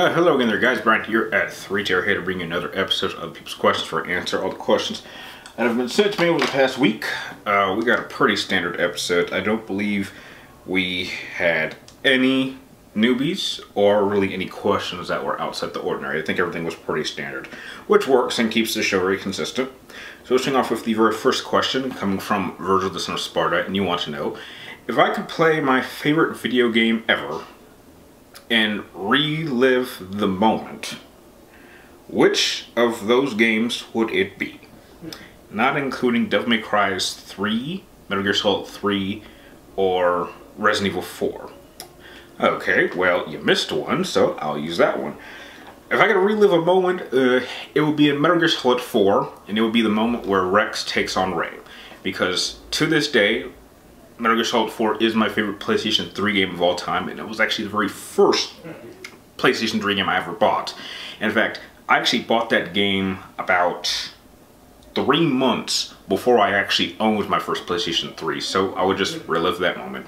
Hello again there guys, Brian here at 3TR here to bring you another episode of People's Questions for answer all the questions that have been sent to me over the past week. We got a pretty standard episode. I don't believe we had any newbies or really any questions that were outside the ordinary. I think everything was pretty standard, which works and keeps the show very consistent. So starting off with the very first question coming from Virgil the Son of Sparta, and you want to know, if I could play my favorite video game ever and relive the moment, which of those games would it be? Not including Devil May Cry 3, Metal Gear Solid 3, or Resident Evil 4. Okay, well, you missed one, so I'll use that one. If I could relive a moment, it would be in Metal Gear Solid 4, and it would be the moment where Rex takes on Ray. Because to this day, Metal Gear Solid 4 is my favorite PlayStation 3 game of all time, and it was actually the very first PlayStation 3 game I ever bought. In fact, I actually bought that game about 3 months before I actually owned my first PlayStation 3, so I would just relive that moment.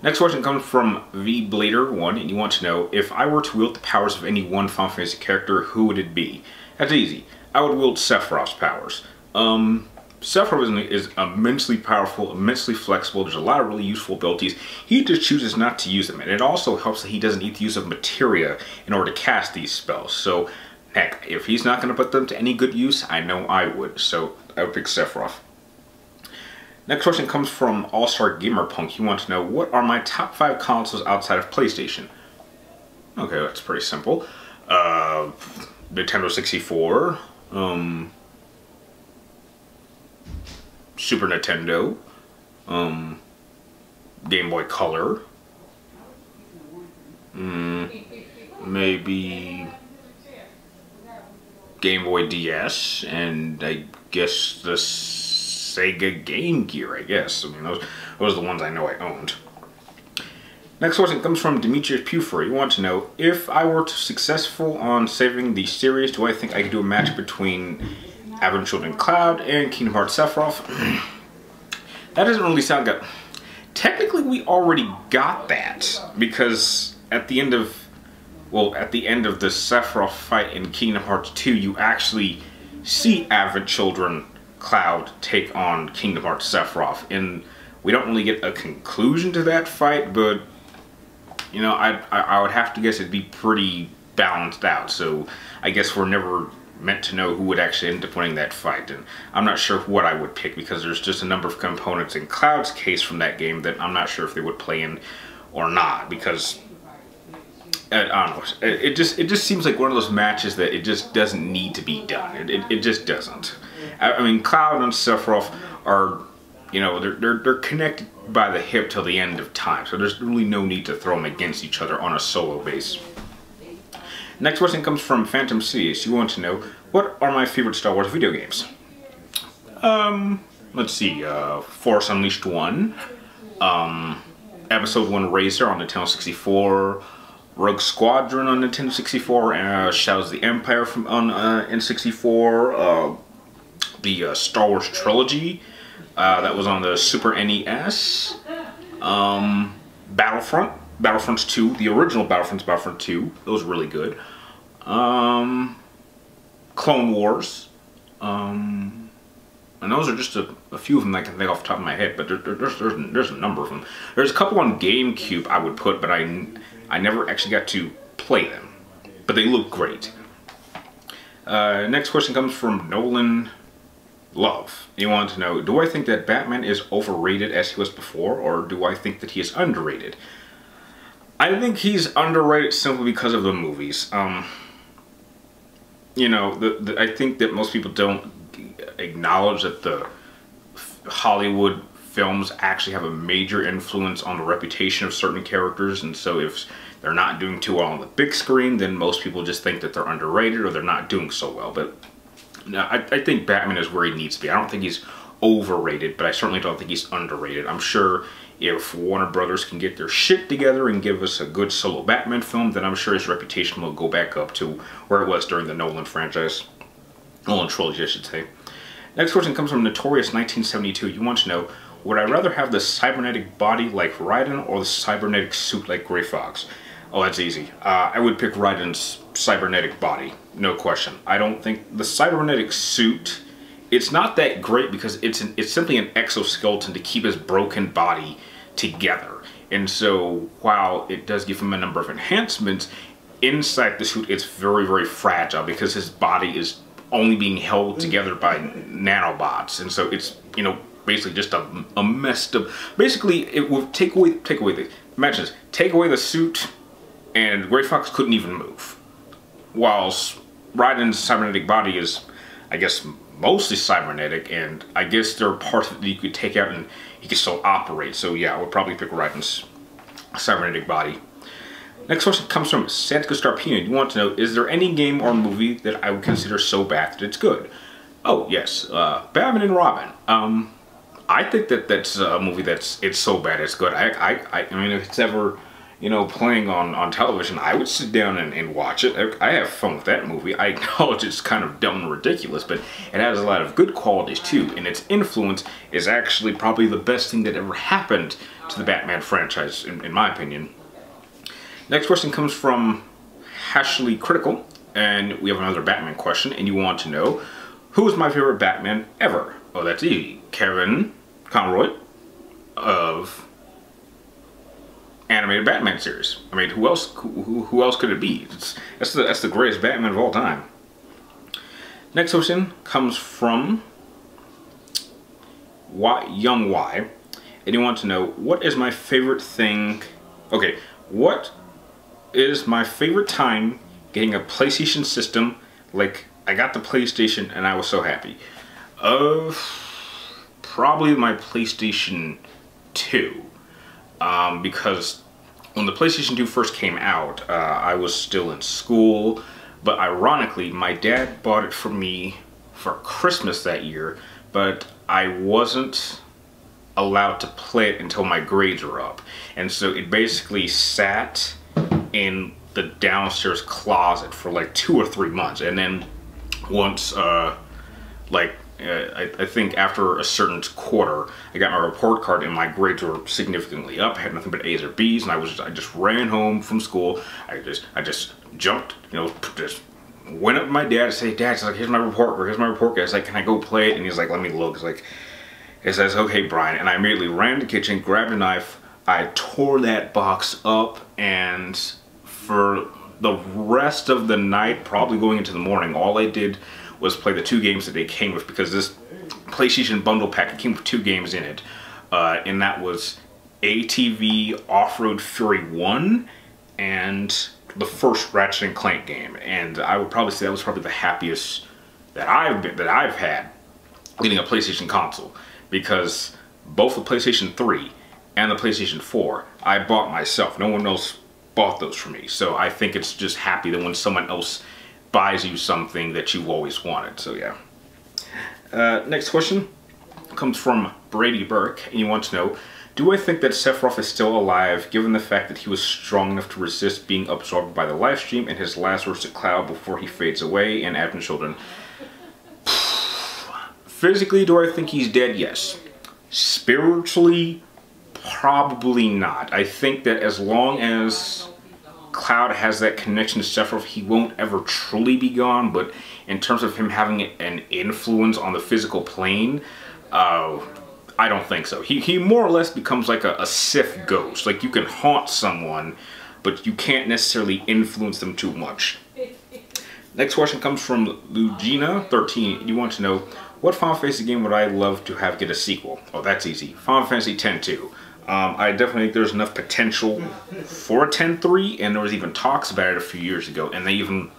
Next question comes from VBlader1, and you want to know, if I were to wield the powers of any one Final Fantasy character, who would it be? That's easy. I would wield Sephiroth's powers. Sephiroth is immensely powerful, immensely flexible. There's a lot of really useful abilities. He just chooses not to use them, and it also helps that he doesn't need to use of materia in order to cast these spells. So, heck, if he's not going to put them to any good use, I know I would. So, I would pick Sephiroth. Next question comes from All-Star Gamerpunk. You want to know, what are my top 5 consoles outside of PlayStation? Okay, that's pretty simple. Nintendo 64, Super Nintendo, Game Boy Color, maybe Game Boy DS, and I guess the Sega Game Gear, I guess. I mean, those are the ones I know I owned. Next question comes from Demetrius Puffer. You want to know, if I were successful on saving the series, do I think I could do a match between Advent Children Cloud and Kingdom Hearts Sephiroth? That doesn't really sound good. Technically, we already got that, because at the end of the Sephiroth fight in Kingdom Hearts 2, you actually see Advent Children Cloud take on Kingdom Hearts Sephiroth, and we don't really get a conclusion to that fight, but you know, I would have to guess it'd be pretty balanced out. So I guess we're never meant to know who would actually end up winning that fight, and I'm not sure what I would pick, because there's just a number of components in Cloud's case from that game that I'm not sure if they would play in or not, because I don't know, it just seems like one of those matches that it just doesn't need to be done. It just doesn't. I mean, Cloud and Sephiroth are, you know, they're connected by the hip till the end of time, so there's really no need to throw them against each other on a solo base. Next question comes from Phantom Cities. You want to know, what are my favorite Star Wars video games? Let's see, Force Unleashed 1, Episode 1 Racer on Nintendo 64, Rogue Squadron on Nintendo 64, Shadows of the Empire on N64, the Star Wars Trilogy, that was on the Super NES, Battlefront 2, the original Battlefront 2, those were really good. Clone Wars, and those are just a few of them I can think off the top of my head, but there's a number of them. There's a couple on GameCube I would put, but I never actually got to play them, but they look great. Next question comes from Nolan Love. You want to know, do I think that Batman is overrated as he was before, or do I think that he is underrated? I think he's underrated simply because of the movies. You know, I think that most people don't acknowledge that the Hollywood films actually have a major influence on the reputation of certain characters, and so if they're not doing too well on the big screen, then most people just think that they're underrated or they're not doing so well. But no, I think Batman is where he needs to be. I don't think he's overrated, but I certainly don't think he's underrated. I'm sure if Warner Brothers can get their shit together and give us a good solo Batman film, then I'm sure his reputation will go back up to where it was during the Nolan franchise. Nolan trilogy, I should say. Next question comes from Notorious 1972. You want to know, would I rather have the cybernetic body like Raiden or the cybernetic suit like Gray Fox? Oh, that's easy. I would pick Raiden's cybernetic body, no question. I don't think the cybernetic suit, it's not that great because it's simply an exoskeleton to keep his broken body together. And so while it does give him a number of enhancements, inside the suit it's very, very fragile because his body is only being held together by nanobots. And so it's, you know, basically just a messed up, basically it would take away the, imagine this, take away the suit and Gray Fox couldn't even move. Whilst Raiden's cybernetic body is, I guess, mostly cybernetic, and I guess there are parts of it that you could take out and he could still operate. So yeah, I would probably pick Raiden's cybernetic body. Next question comes from Santico Starpina. You want to know, is there any game or movie that I would consider so bad that it's good? Oh yes, Batman and Robin. I think that's a movie it's so bad it's good. I mean, if it's ever, you know, playing on television, I would sit down and watch it. I have fun with that movie. I acknowledge it's kind of dumb and ridiculous, but it has a lot of good qualities too, and its influence is actually probably the best thing that ever happened to the Batman franchise, in my opinion. Next question comes from Hashley Critical, and we have another Batman question, and you want to know, who is my favorite Batman ever? Oh, that's easy. Kevin Conroy of animated Batman series. I mean, who else could it be? That's the greatest Batman of all time. Next question comes from Young Y, and you want to know, what is my favorite thing? Okay, what is my favorite time getting a PlayStation system? Like, I got the PlayStation and I was so happy. Probably my PlayStation 2. Because when the PlayStation 2 first came out, I was still in school, but ironically, my dad bought it for me for Christmas that year, but I wasn't allowed to play it until my grades were up. And so it basically sat in the downstairs closet for like 2 or 3 months. And then once, I think after a certain quarter, I got my report card and my grades were significantly up. I had nothing but A's or B's, and I just ran home from school. I just jumped, you know, just went up to my dad and said, Dad, it's like, here's my report card, here's my report card. I was like, can I go play it? And he's like, let me look. It's like, it says, okay, Brian. And I immediately ran to the kitchen, grabbed a knife, I tore that box up, and for the rest of the night, probably going into the morning, all I did was play the 2 games that they came with, because this PlayStation bundle pack, it came with 2 games in it, and that was ATV Off-Road Fury 1 and the first Ratchet and Clank game. And I would probably say that was probably the happiest that I've had getting a PlayStation console, because both the PlayStation 3 and the PlayStation 4 I bought myself. No one else bought those for me. So I think it's just happy that when someone else buys you something that you've always wanted. So yeah. Next question comes from Brady Burke, and you want to know, do I think that Sephiroth is still alive, given the fact that he was strong enough to resist being absorbed by the live stream and his last words to Cloud before he fades away and Advent Children? Physically, do I think he's dead? Yes. Spiritually, probably not. I think that as long as Cloud has that connection to Sephiroth, he won't ever truly be gone, but in terms of him having an influence on the physical plane, I don't think so. He more or less becomes like a Sith ghost. Like, you can haunt someone, but you can't necessarily influence them too much. Next question comes from Lugina 13. You want to know, what Final Fantasy game would I love to have get a sequel? Oh, that's easy. Final Fantasy X-2. I definitely think there's enough potential for a 10-3, and there was even talks about it a few years ago. And they even,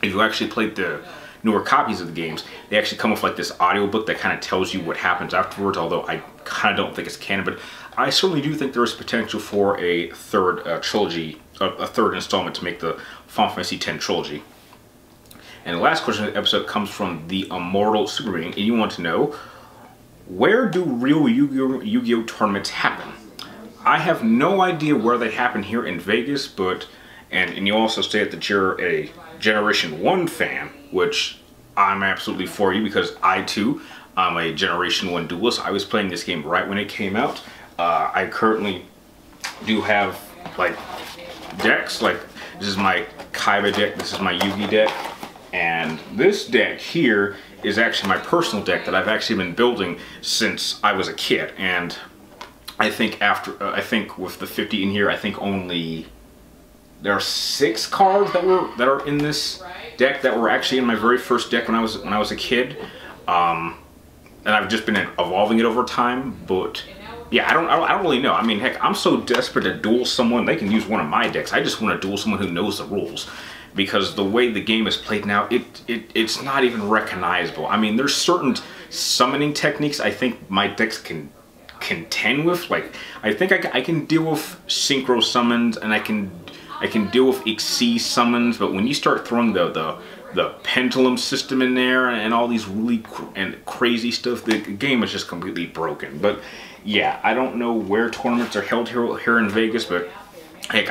if you actually played the newer copies of the games, they actually come with like this audiobook that kind of tells you what happens afterwards, although I kind of don't think it's canon. But I certainly do think there is potential for a third trilogy, a third installment to make the Final Fantasy X trilogy. And the last question of the episode comes from the Immortal Spring, and you want to know, where do real Yu-Gi-Oh tournaments happen? I have no idea where they happen here in Vegas, but, and you also state that you're a Generation 1 fan, which I'm absolutely for you, because I too, I'm a Generation 1 duelist. I was playing this game right when it came out. I currently do have like decks. Like, this is my Kaiba deck, this is my Yugi deck, and this deck here is actually my personal deck that I've actually been building since I was a kid. And I think I think with the 50 in here, I think only there are 6 cards that are in this deck that were actually in my very first deck when I was a kid. And I've just been evolving it over time. But yeah, I don't really know. I mean, heck, I'm so desperate to duel someone. They can use one of my decks. I just want to duel someone who knows the rules, because the way the game is played now, it's not even recognizable. I mean, there's certain summoning techniques I think my decks can contend with. Like, I think I can deal with synchro summons, and I can deal with Xyz summons, but when you start throwing the pendulum system in there and all these really crazy stuff, the game is just completely broken. But yeah, I don't know where tournaments are held here in Vegas, but heck,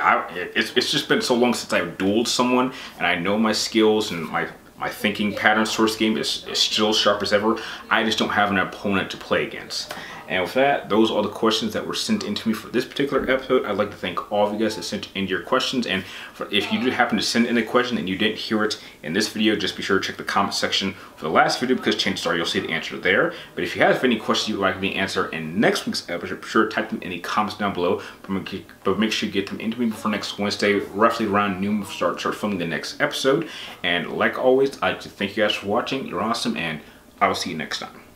it's just been so long since I've dueled someone, and I know my skills and my thinking patterns towards the game is still sharp as ever. I just don't have an opponent to play against. And with that, those are the questions that were sent in to me for this particular episode. I'd like to thank all of you guys that sent in your questions. And if you do happen to send in a question and you didn't hear it in this video, just be sure to check the comment section for the last video, because chances are you'll see the answer there. But if you have any questions you'd like me to answer in next week's episode, be sure to type them in the comments down below. But make sure you get them into me before next Wednesday, roughly around noon, start filming the next episode. And like always, I'd like to thank you guys for watching. You're awesome, and I will see you next time.